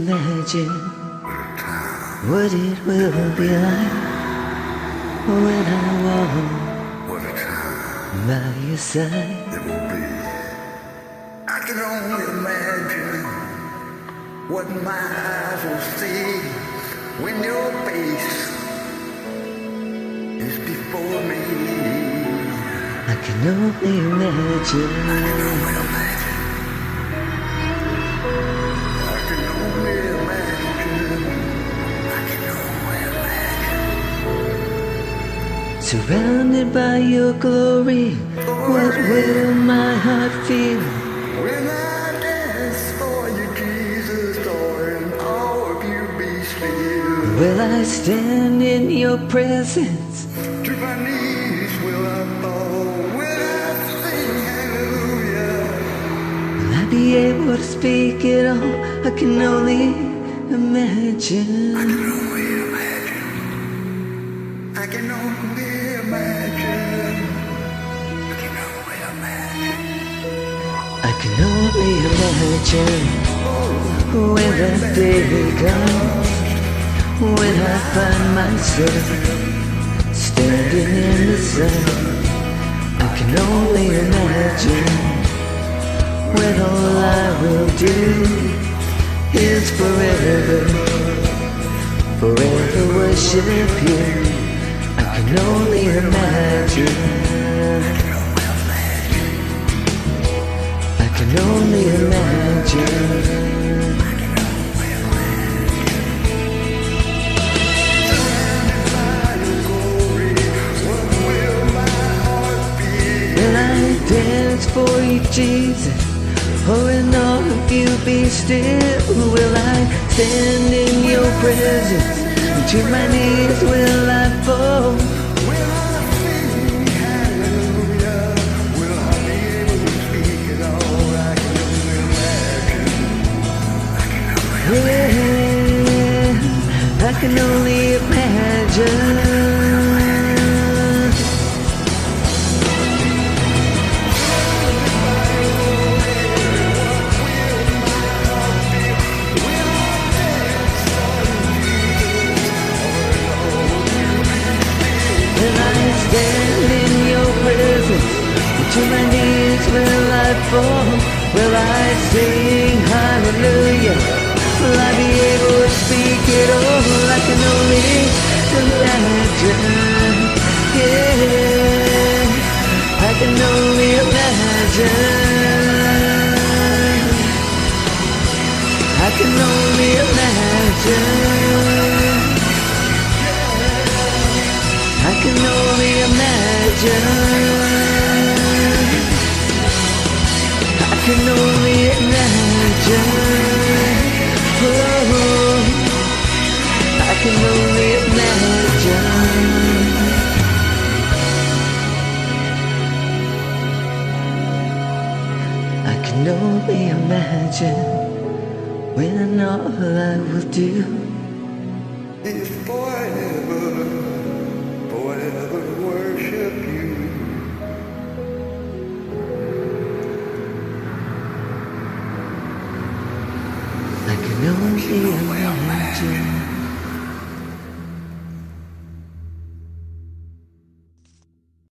imagine what it will be like when I walk by your side? It will be. I can only imagine what my eyes will see when your face is before me. I can only imagine. I can only imagine. I can only imagine. I can only imagine. Surrounded by your glory, what will my heart feel? When I dance for you, Jesus, and all of you be still. Will I stand in your presence? To my knees will I fall. Will I sing hallelujah? Will I be able to speak it all? I can only imagine. I can only imagine. I can only imagine. I can only imagine. I can only imagine when that day comes, when I find myself standing in the sun. I can only imagine when all I will do is forever worship you. I can only imagine. I can only imagine. Will I dance for you, Jesus? Or in all of you be still? Will I stand in your presence? To my knees will I fall? Will I sing hallelujah? Will I be able to speak it all? I can only imagine. Yeah, I can only imagine. Stand in your presence, to my knees will I fall? Will I sing hallelujah? Will I be able to speak it all? I can only imagine. Yeah, I can only imagine. I can only imagine. I can only imagine. I can only imagine. Oh, I can only imagine. I can only imagine when all I will do It's forever worship you. I can only imagine.